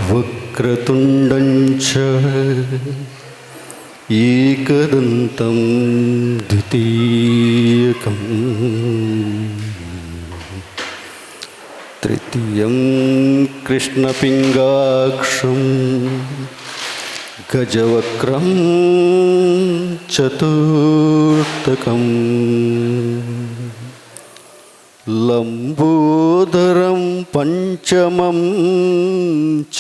वक्रतुण्डं च एकदन्तं द्वितीयकं तृतीयं कृष्णपिङ्गाक्षं गजवक्रं चतुर्थकं लंबोदरं पंचमं च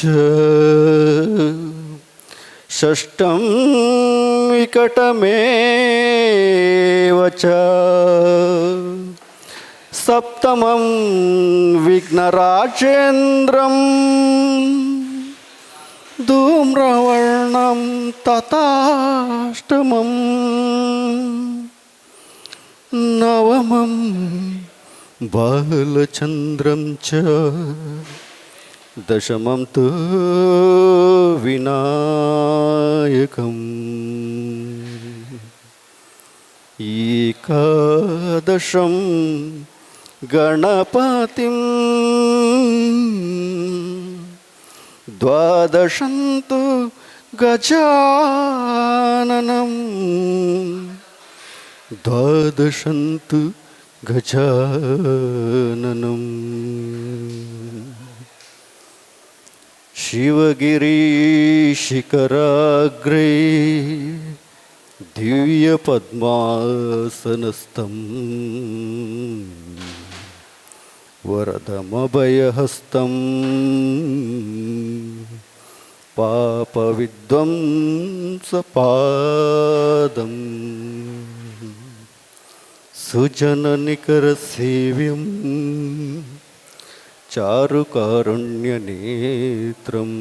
षष्ठं विकटमेव च सप्तमं विघ्नराजेन्द्रं धूम्रवर्णं तथाष्टमं नवमं बालचन्द्रं च दशमं तु विनायकम् एकादशं गणपतिं द्वादशं तु गजाननं द्वादशं तु गजाननं शिवगिरिशिखराग्रे दिव्यपद्मासनस्थं वरदमभयहस्तं पापविध्वंसपादम् सुजननिकरसेव्यं चारुकारुण्यनेत्रं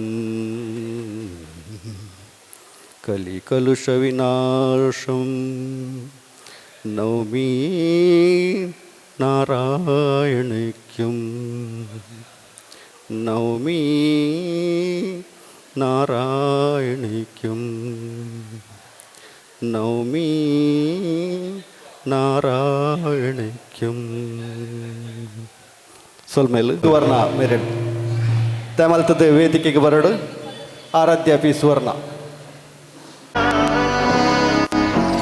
कलिकलुषविनाशं नौमि नारायणैक्यं नौमि नारायणैक्यं नौमि नारायणैक्यं ಸೊಲ್ಮೇಲೆ ಸುವರ್ಣ ಮೇರೆಡ್ ತಮಲ್ತದೆ ವೇದಿಕೆಗೆ ಬರಡು ಆರಾಧ್ಯ ಪಿ ಸುವರ್ಣ.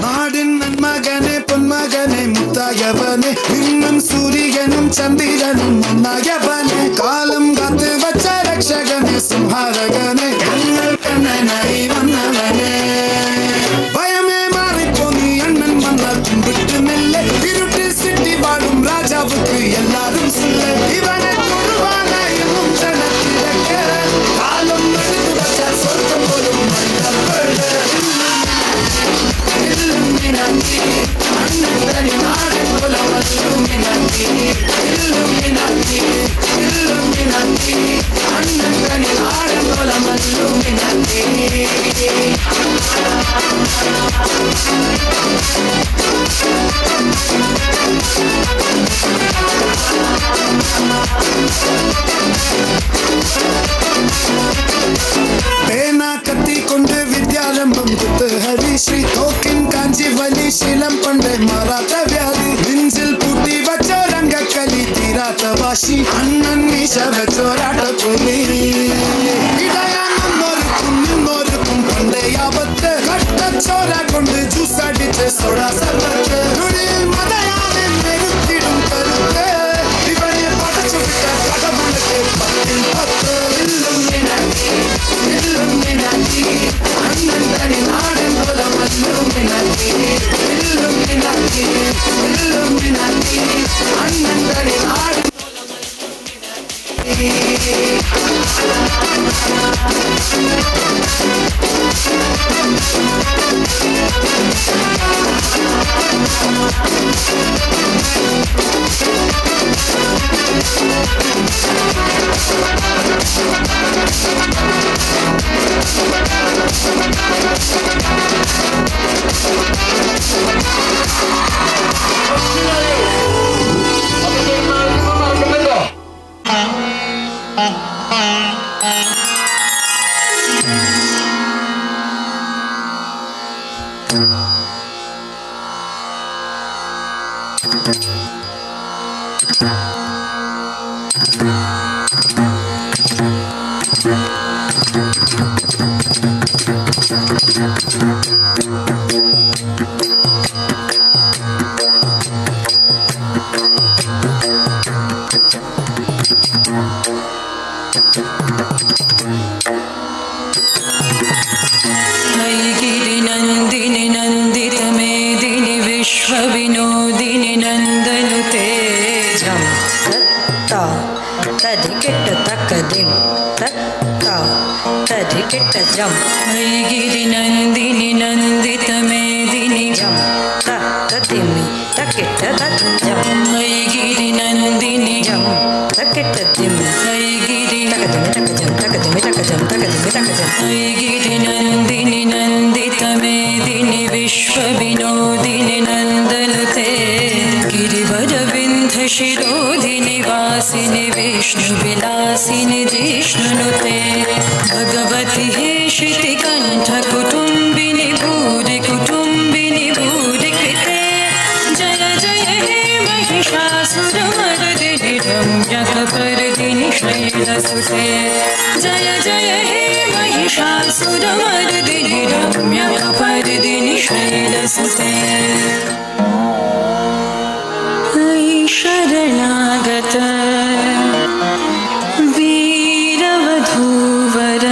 நாடின் நன்மகனே பொன்மகனே முத்தாயவனே இன்னும் சூரியனும் சந்திரனும் முன்னாயவனே காலம் காத்து வச்ச ரட்சகனே சிம்ஹாரகனே கண்ணல் கண்ணனை வந்தவனே பயமே மாறிப்போ நீ அண்ணன் வந்தால் கும்பிட்டு மெல்ல இருட்டில் சிட்டி வாழும் ராஜாவுக்கு எல்லாரும் சொல்ல இவனை தொழுவான இன்னும் ஜனத்திலக்க காலம் நடுத்து வச்ச சொர்க்கம் போலும் Illuminati, அண்ணன் நாடு போல Illuminati, Illuminati, Illuminati, அண்ணன் நாடு போல Illuminati. பேனா கத்தி கொண்டு வித்யாரம்பம் குத்து ஹரி ஸ்ரீ தோக்கின் காஞ்சி வலி சீலம் கொண்டு மாறாத வியாதி நெஞ்சில் பூட்டி வச்சோ ரங்க கலி தீராத வாசி அண்ணன் மீச வச்சோராட்ட புலி இடையானோருக்கும் இன்னொருக்கும் பண்டை ஆபத்து கட்ட சோரா கொண்டு ஜூஸ் அடிச்சு சோடா சர்வத்து நுழியில் மதையாவின் நெருத்திடும் கருத்து இவனை படைச்சு விட்ட கடவுளுக்கு 10 Illuminati, அண்ணன் நாடன் போல Illuminati, Illuminati, Illuminati, அண்ணன் நாடன் गिरिनन्दिनि नन्दितमेदिनि विश्वविनोदिनि नन्दनुते झं तत्ता तधिकिट तकदिं तत्ता तधिकिट जं गिरिनन्दिनि नन्दितमेदिनि झं तदिमि तकिट तज्जं गिरिनन्दिनि झं तकिट दिं गिरि तकदिमि तकजं गिरिनन्दिनि नन्दितमेदिनि विश्वविनोदिनि नन्दनुते गिरिवरविन्ध्यशिरोधिनि वासिनि विष्णुविलासिनि जिष्णुनुते भगवति हे श्रुतिकण्ठकुटुम्बिनि भूरि कुटुम्बिनि भूरि कृते जय जय हे महिषासुरमर्दिनि रम्यकपर्दिनि शैलसुते जय जय हे महिषासुरमर्दिनि रम्यकपर्दिनि शैलसुते शरणागत वीरवधूवर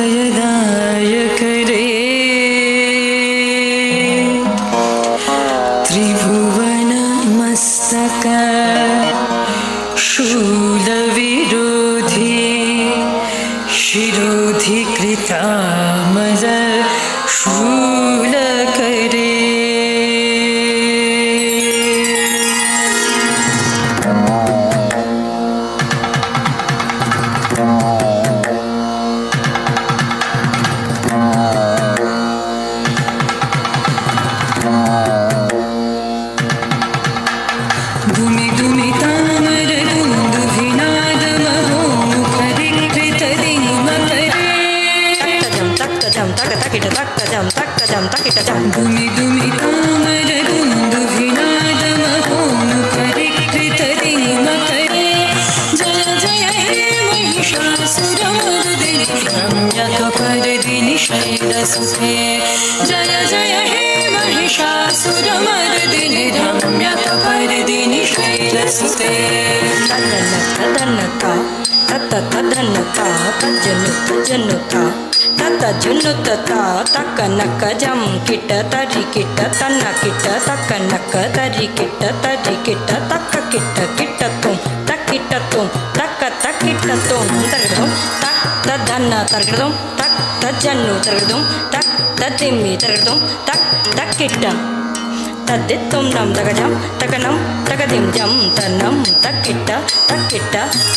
वीरवराभयदायक रे त्रिभुवन मस्तक शूलविरोधी शिरोधि कृतामल शूल करे धुमि धुमि तामर कुन्दुभिनाद महोमुखरिकृतदिं मकरे तक्तजं तकतकिट तक्तजं तक्तजं तकिटजं धुमि धुमि तामर कुन्दुभिनाद महोमुखरिकृतदिं मकरे जय जय हे महिषासुरमर्दिनि रम्यकपर्दिनि शैलसुते जय जय हे महिषासुरमर्दिनि रम्यकपर्दिनि शैलसुते तदन्नता तदन्नता तज्जनुता तज्जनुता तकनक जं किट तरि किट तन्न किट तकनक तरि किट तक किट तुम तकिट तुम तक तकिट तुम तरगदुम तक तदन्न तरगदुम तक तज्जनु तरगदुम तक तदिमि तरगदुम तक तकिट तद्दित्तुं नं तगजं तकनं तकदिं जं तन्नं तक्किट्ट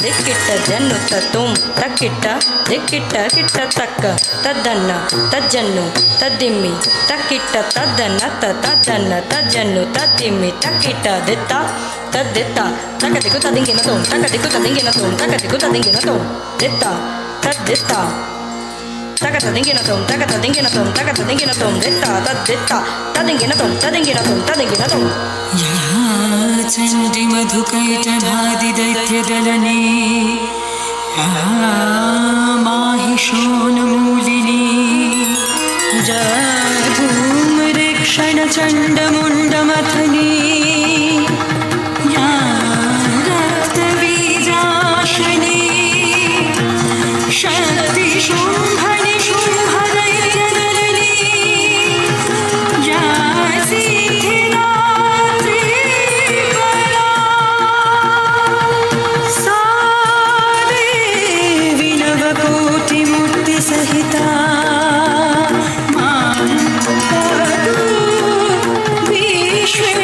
दिक्किट्ट जन्नुत्तुं तक्किट्ट दिक्किट्ट किट्ट तक्क तद्दन्न तज्जन्नु तद्दिम्मि तक्किट्ट तद्दन्न तद्दन्न तज्जन्नु तद्दिम्मि तक्किट्ट दित्ता तद्दित्ता तकदिक्कु तदिङ्गिनतुं तकदिक्कु तदिङ्गिनतुं तकदिक्कु तदिङ्गिनतुं दित्ता तद्दित्ता तकतदिङ्गिनतुं तकतदिङ्गिनतुं तकतदिङ्गिनतुं दित्ता तद्दित्ता तदिङ्गिनतुं या चण्डिमधुकैटभादिदैत्यदलने माहिषोन्मूलिनी धूम्रेक्षणचण्डमुण्डमथनी या रक्तबीजाशनी शक्तिशुम्भनि शुम्भदैत्यदलनी या सिद्धिदात्री बला सा देवी नवकोटिमूर्तिसहिता मां पातु विश्वे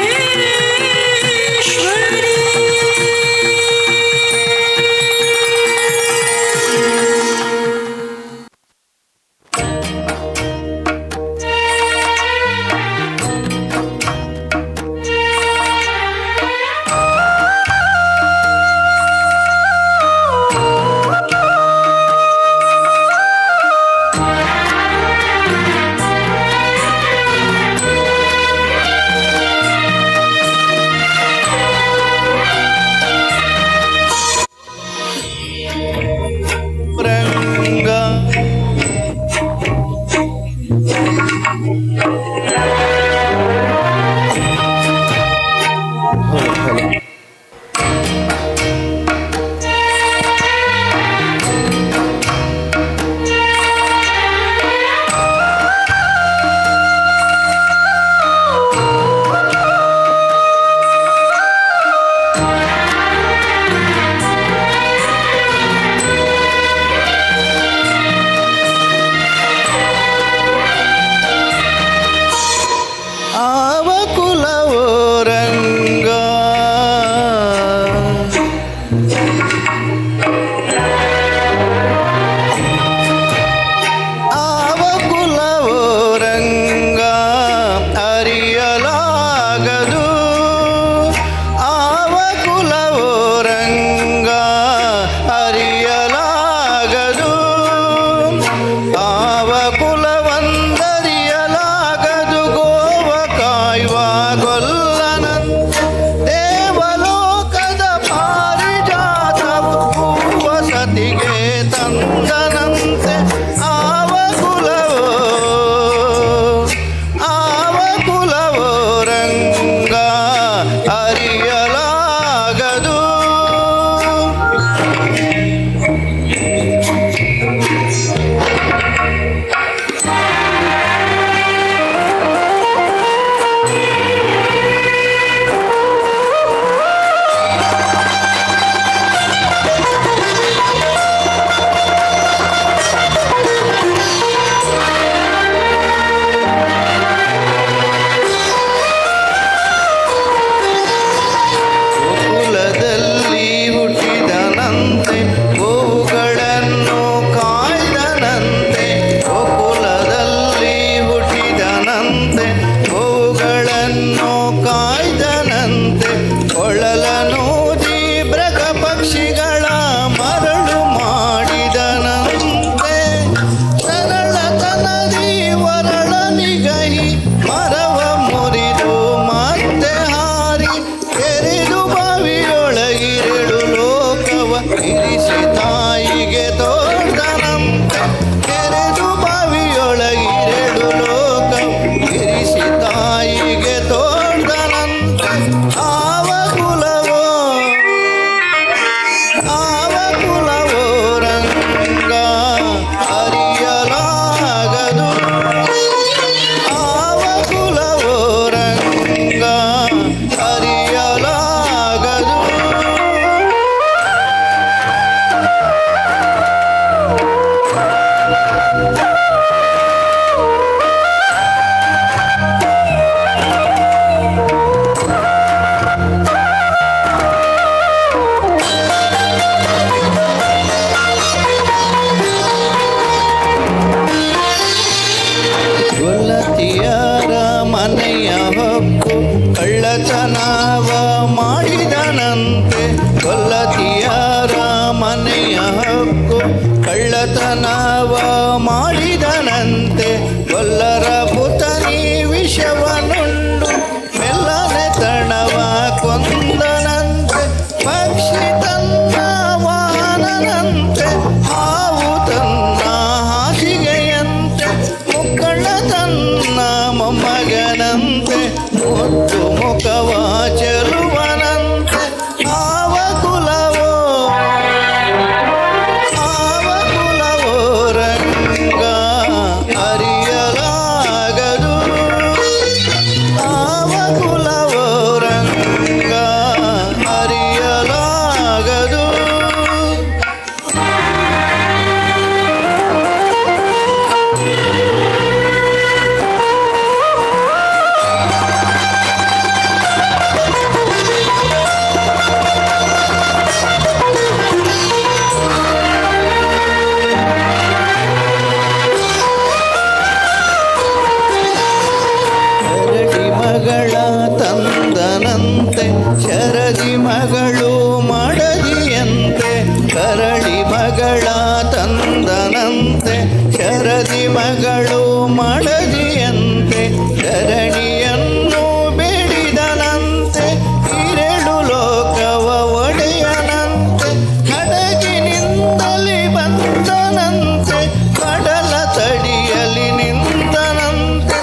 ಮಗಳ ತಂದನಂತೆ ಶರದಿ ಮಗಳು ಮಡದಿಯಂತೆ ಕರಳಿ ಮಗಳ ತಂದನಂತೆ ಶರದಿ ಮಗಳು ಮಡದಿಯಂತೆ ಶರಣಿಯನ್ನು ಬೇಡಿದನಂತೆ ಹಿರೇಳು ಲೋಕವ ಒಡೆಯನಂತೆ ಹಡಗಿನಿಂದಲಿ ಬಂದನಂತೆ ಕಡಲ ತಡಿಯಲಿ ನಿಂದನಂತೆ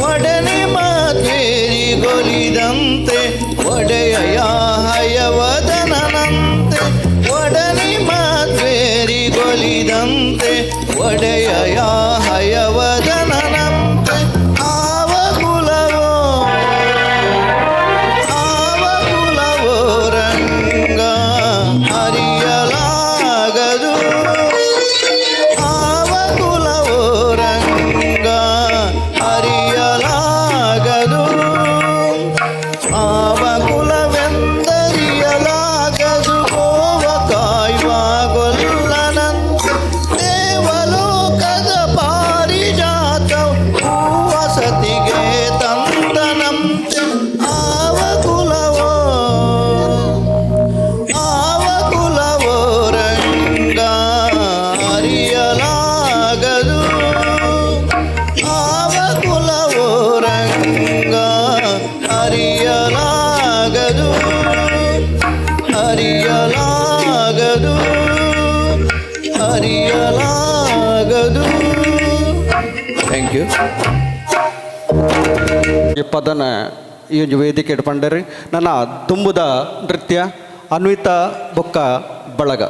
ಒಡನೆ ಮಾತೇರಿಗೊಲಿದಂತೆ ಒಡೆಯ ಹಯವದನಂತೆ ಒಡನೆ ಮಾತೇರಿಗೊಲಿದಂತೆ ಒಡೆಯ ಹಯವದನಂತೆ ಆವ ಕುಲವೋ ರಂಗ ಅರಿಯಲಾಗದು ಆವ ಕುಲವೋ ರಂಗ ಅರಿಯಲಾಗದು ಆವ ಕುಲವೆಂದರಿಯಲಾಗದು ಗೋವ ಕಾಯುವ ಗೊಲ್ಲನಂತೆ ದೇವಲೋಕದ ಪಾರಿಜಾತ ಹೂವಸತಿಗೆ ತಂದನಂತೆ ಆವ ಕುಲವೋ ರಂಗ ಅರಿಯಲಾಗದು ಆವ ಕುಲವೋ ರಂಗ ಅರಿಯಲಾಗದು ಅರಿಯಲಾಗದು ಅರಿಯಲಾಗದು. Thank you. ಈ ಪದನ ಈ ಒಂದು ವೇದಿಕೆ ಇಟ್ಕೊಂಡ್ರಿ ನನ್ನ ತುಂಬುದ ನೃತ್ಯ ಅನ್ವಿತ ಬೊಕ್ಕ ಬಳಗ.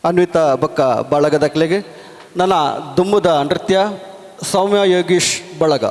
ಅನ್ವಿತಾ ಬೊಕ್ಕ ಬಳಗದಕ್ಲೆಗೆ ನನ್ನ ದುಮ್ಮುದ ನೃತ್ಯ ಸೌಮ್ಯ ಯೋಗೀಶ್ ಬಳಗ.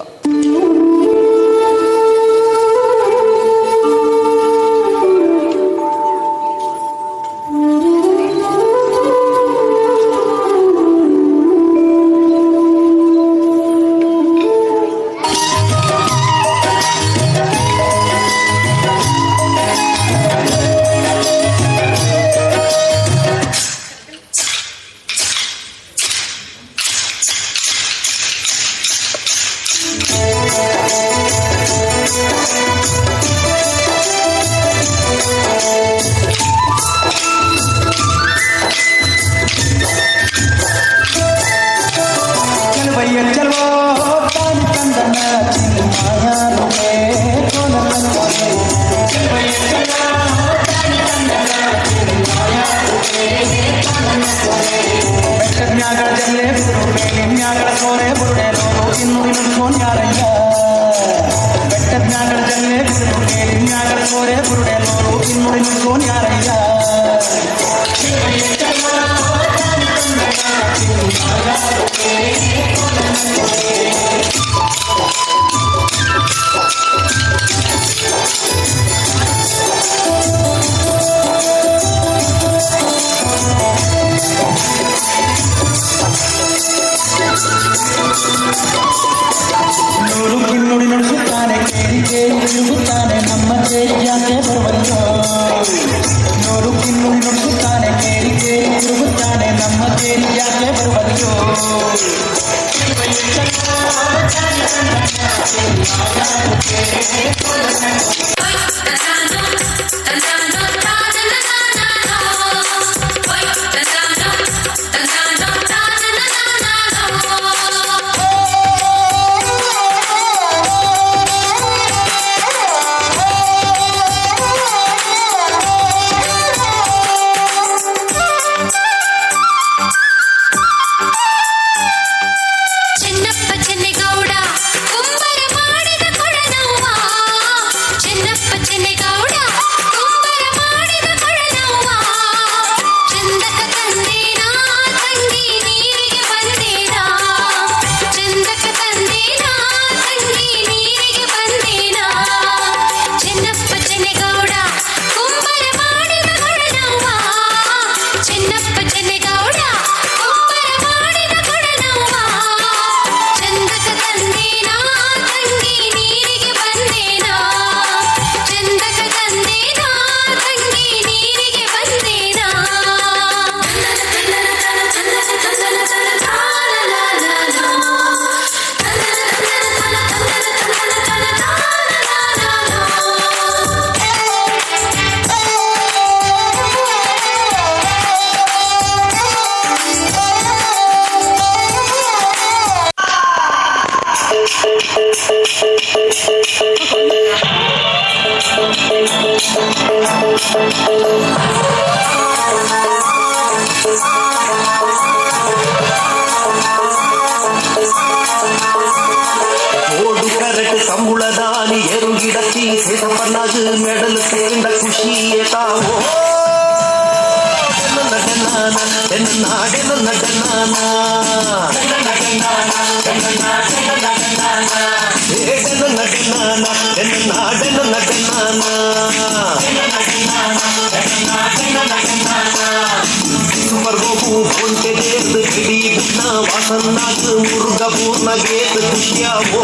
ಸಂಬುಳದಾನಿ ಎರುಗಿಡತಿ ಸೇತಪನ್ನಾಗ ಮೆಡಲ್ ಸೇರಿದ ಖುಷಿಯೇ ತಾವೋ ಮರ್ಗೋಬು ಹೊಂಟೆ ದೇರ್ದು ಕಿಡಿ ಗುಡ್ನ ವಾಸನ್ನಾಗ ಮುರುಗ ಪೂರ್ಣ ಗೇತ್ ಖುಷಿಯಾವೋ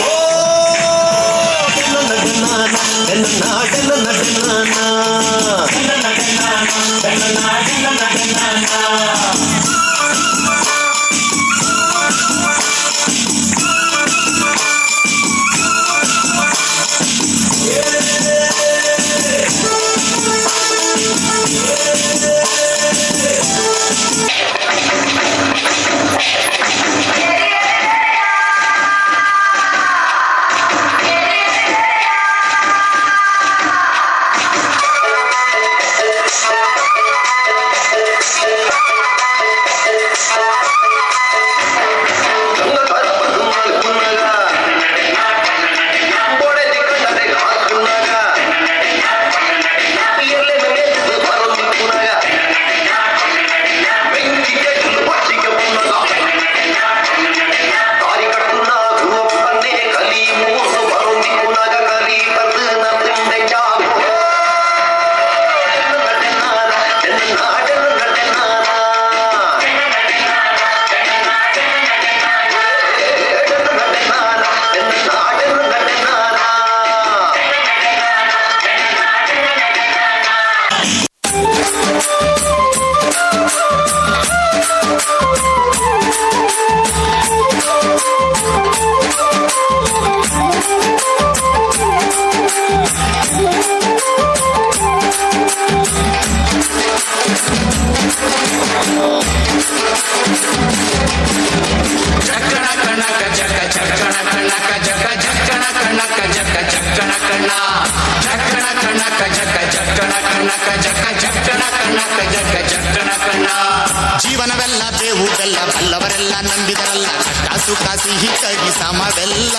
ಜೀವನವೆಲ್ಲ ಬೇವು ಬೆಲ್ಲ ಬಲ್ಲವರೆಲ್ಲ ನಂಬಿದರಲ್ಲ ಕಷ್ಟ ಸುಖ ಸಿಹಿ ಕೈ ಸಮವೆಲ್ಲ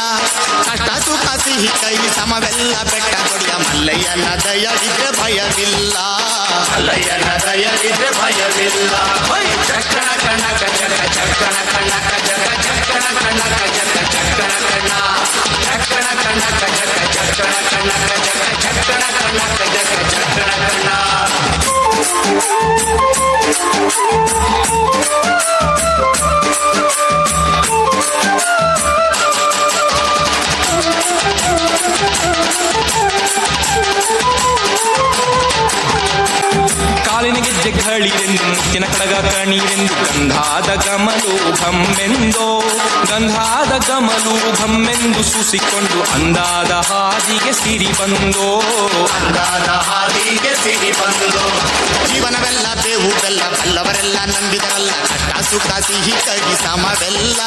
ಕಷ್ಟ ಸುಖ ಸಿಹಿ ಕೈ ಸಮವೆಲ್ಲ ಬೆಟ್ಟ ಕೊಡಿಯ ಮಲ್ಲಯ್ಯನ ದಯವಿದ್ರೆ ಭಯವಿಲ್ಲ ಮಲ್ಲಯ್ಯನ ದಯವಿದ್ರೆ ಭಯವಿಲ್ಲ ಚಕ್ಕಣ ಕಣಕ ಜಗ ಚಕ್ಕಣ ಕಣಕ ಜಗ ಚಕ್ಕಣ ಕಣಕ ಜಗ ಚಕ್ಕಣ ಕಣ ಚಕ್ಕಣ ಕಣಕ ಜಗ ಚಕ್ಕಣ ಕಣಕ ಜಗ ಚಕ್ಕಣ ಕಣಕ ಜಗ ಚಕ್ಕಣ ಕಣ ಕಾಲಿನ ಗೆಜ್ಜೆ ಘಳಿರೆಂದು ಮುತ್ತಿನ ಕಡಗ ಕಣೀರೆಂದು ಗಂಧಾದ ಗಮಲು ಘಮ್ಮೆಂದೋ ಗಂಧಾದ ಗಮಲು ಘಮ್ಮೆಂದು ಸೂಸಿಕೊಂಡು ಅಂದಾದ ಹಾದಿಗೆ ಸಿರಿ ಬಂದೋ ಅಂದಾದ ಹಾದಿಗೆ ಸಿರಿ ಬಂದೋ ಜೀವನವೆಲ್ಲ ಬೇವು ಬೆಲ್ಲ ಬಲ್ಲವರೆಲ್ಲ ನಂಬಿದರಲ್ಲ ಕಷ್ಟ ಸುಖ ಸಿಹಿ ಕೈ ಸಮವೆಲ್ಲ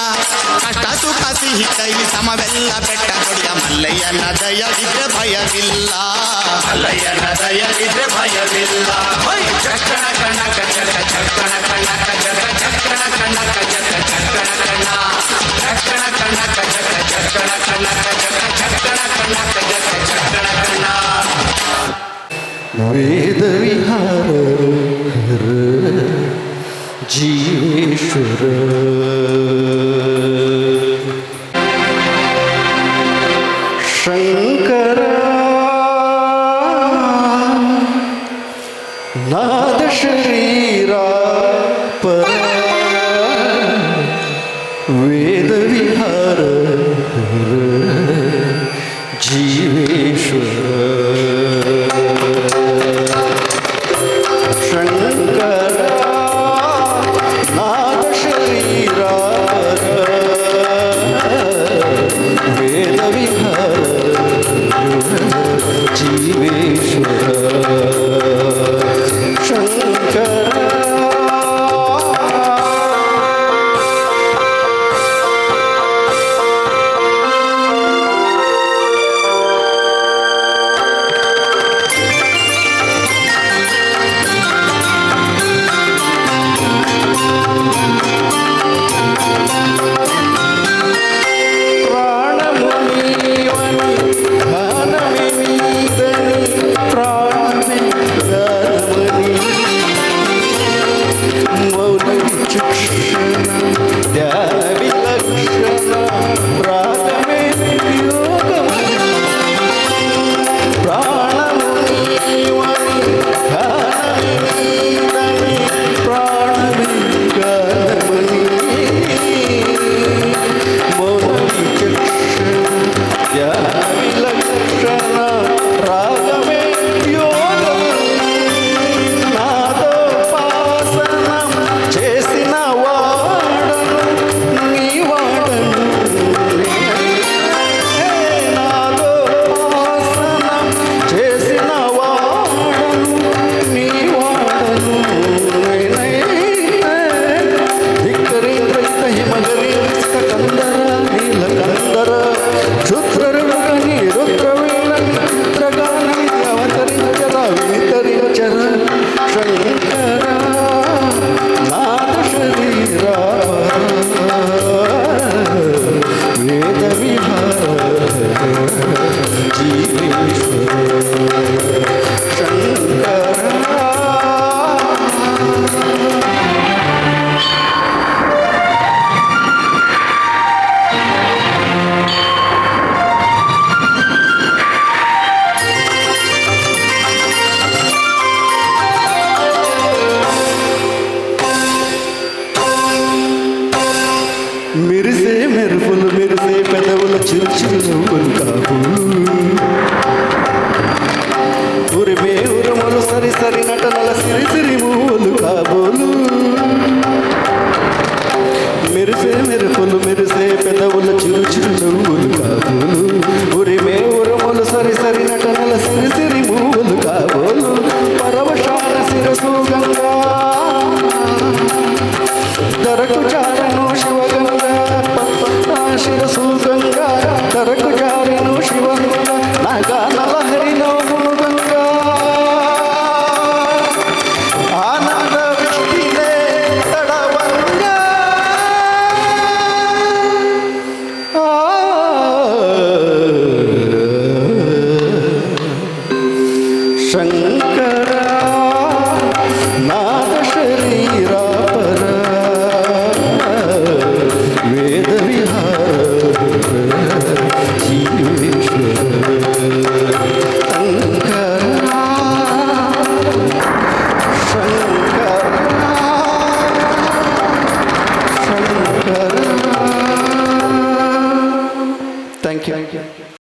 ಕಷ್ಟ ಸುಖ ಸಿಹಿ ಕೈ ಸಮವೆಲ್ಲ ಬೆಟ್ಟ ಕೊಡಿಯ ಮಲ್ಲಯ್ಯನ ದಯವಿದ್ರೆ ಭಯವಿಲ್ಲ ಮಲ್ಲಯ್ಯನ ದಯವಿದ್ರೆ ಭಯವಿಲ್ಲ ಚಕ್ಕಣ ಕಣಕ ಜಗ ಚಕ್ಕಣ ಕಣಕ ಜಗ ಚಕ್ಕಣ ಕಣಕ ಜಗ ಚಕ್ಕಣ ಕಣ ಚಕ್ಕಣ ಕಣಕ ಜಗ ಚಕ್ಕಣ ಕಣಕ ಜಗ ಚಕ್ಕಣ ಕಣಕ ಜಗ ಚಕ್ಕಣ ಕಣ ವೇದ ವಿಹಾರ ಜೀವೇಶ್ವರ ಶಂಕರ ನಾದ ಶರೀರ ಪರ ವೇದ ವಿಹಾರ ಜೀವೇಶ್ವರ ಶಂಕರ ನಾದ ಶರೀರ ವೇದ ವಿಹಾರ ಜೀವೇಶ್ವರ ಶಂಕರ మెరిసే మెరుపులు మెరిసే పెదవుల చిరుచిరు ఉరిమే ఉరుములు సరి సరి నటనల సిరి సిరి మూలు కాబోలు మెరిసే మెరుపులు మెరిసే పెదవుల చిరుచిరు నవ్వులు కాబోలు ఉరిమే ఉరుములు సరి సరి నటనల సిరి సిరి మూలు కాబోలు పరవశాల శిరసు గంగా तुझ्या